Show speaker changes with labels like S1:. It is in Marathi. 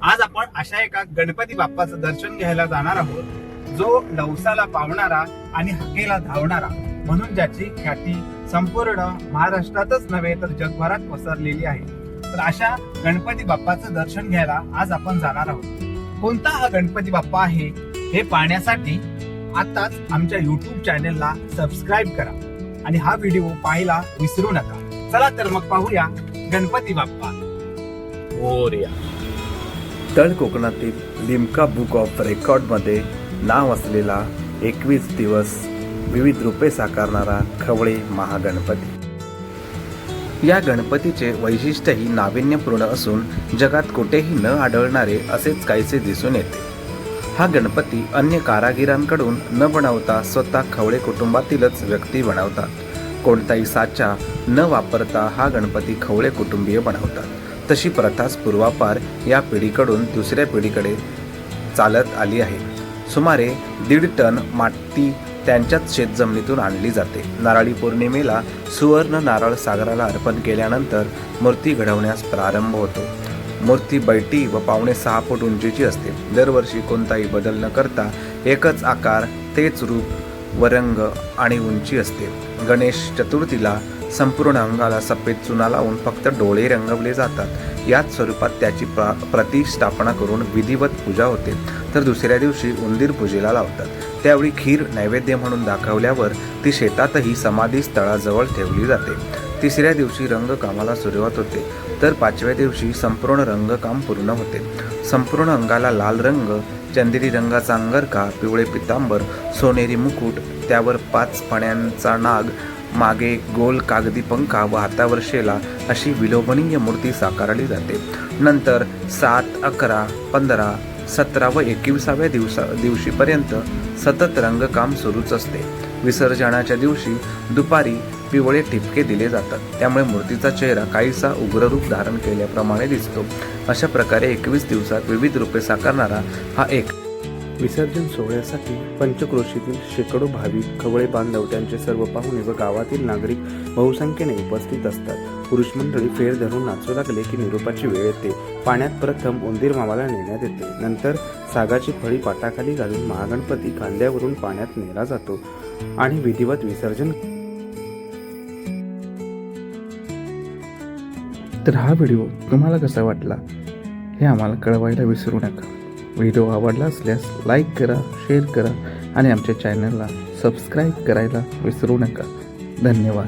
S1: आज आपण अशा एका गणपती बाप्पाचं दर्शन घ्यायला जाणार आहोत, जो नवसाला पावणारा आणि हाकेला धावणारा म्हणून ज्याची ख्याती संपूर्ण महाराष्ट्रातच नव्हे तर जगभरात पसरलेली आहे. तर अशा गणपती बाप्पाचं दर्शन घ्यायला आज आपण जाणार आहोत. कोणता हा गणपती बाप्पा आहे हे पाहण्यासाठी आताच आमच्या YouTube चॅनेलला सबस्क्राईब करा आणि हा व्हिडिओ पाहायला विसरू नका. चला तर मग पाहूया गणपती बाप्पा मोरया.
S2: तळ कोकणातील लिम्का बुक ऑफ रेकॉर्डमध्ये नाव असलेला 21 दिवस विविध रूपे साकारणारा खवळे महागणपती. या गणपतीचे वैशिष्ट्यही नाविन्यपूर्ण असून जगात कुठेही न आढळणारे असेच काहीसे दिसून येते. हा गणपती अन्य कारागिरांकडून न बनवता स्वतः खवळे कुटुंबातीलच व्यक्ती बनवतात. कोणताही साचा न वापरता हा गणपती खवळे कुटुंबीय बनवतात. तशी प्रथाच पूर्वापार या पिढीकडून दुसऱ्या पिढीकडे चालत आली आहे. सुमारे 1.5 टन माती त्यांच्याच शेतजमिनीतून आणली जाते. नारळी पौर्णिमेला सुवर्ण नारळ सागराला अर्पण केल्यानंतर मूर्ती घडवण्यास प्रारंभ होतो. मूर्ती बैठी व 5.5 फूट उंचीची असते. दरवर्षी कोणताही बदल न करता एकच आकार, तेच रूप व रंग आणि उंची असते. गणेश चतुर्थीला संपूर्ण अंगाला सफेद चुना लावून फक्त डोळे रंगवले जातात. याच स्वरूपात त्याची प्रतिष्ठापना करून विधिवत पूजा होते. तर दुसऱ्या दिवशी उंदीर पूजेला लावतात. त्यावेळी खीर नैवेद्य म्हणून दाखवल्यावर ती शेतातही समाधी स्थळाजवळ ठेवली जाते. तिसऱ्या दिवशी रंगकामाला सुरुवात होते. तर 5व्या दिवशी संपूर्ण रंगकाम पूर्ण होते. संपूर्ण अंगाला लाल रंग, चंदेरी रंगाचा अंगरखा, पिवळे पितांबर, सोनेरी मुकुट, त्यावर 5 फण्यांचा नाग, मागे गोल कागदी पंखा व हातावर शेला अशी विलोभनीय मूर्ती साकारली जाते. नंतर 7, 11, 15, 17 व 21व्या दिवशीपर्यंत सतत रंगकाम सुरूच असते. विसर्जनाच्या दिवशी दुपारी पिवळे ठिपके दिले जातात. त्यामुळे मूर्तीचा चेहरा काहीसा उग्ररूप धारण केल्याप्रमाणे दिसतो. अशा प्रकारे 21 दिवसात विविध रूपे साकारणारा हा एक
S3: विसर्जन सोहळ्यासाठी पंचक्रोशीतील शेकडो भाविक, खवळे बांधव, त्यांचे सर्व पाहुणे व गावातील नागरिक बहुसंख्येने उपस्थित असतात. पुरुष मंडळी फेर धरून नाचू लागले की निरोपाची वेळ येते. पाण्यात प्रथम उंदीर मामाला नेण्यात येते. नंतर सागाची फळी पाटाखाली घालून महागणपती खांद्यावरून पाण्यात नेला जातो आणि विधिवत विसर्जन. तर हा व्हिडिओ तुम्हाला कसा वाटला हे आम्हाला कळवायला विसरू नका. व्हिडिओ आवडला असल्यास लाईक करा, शेअर करा आणि आमच्या चॅनलला सबस्क्राईब करायला विसरू नका. धन्यवाद.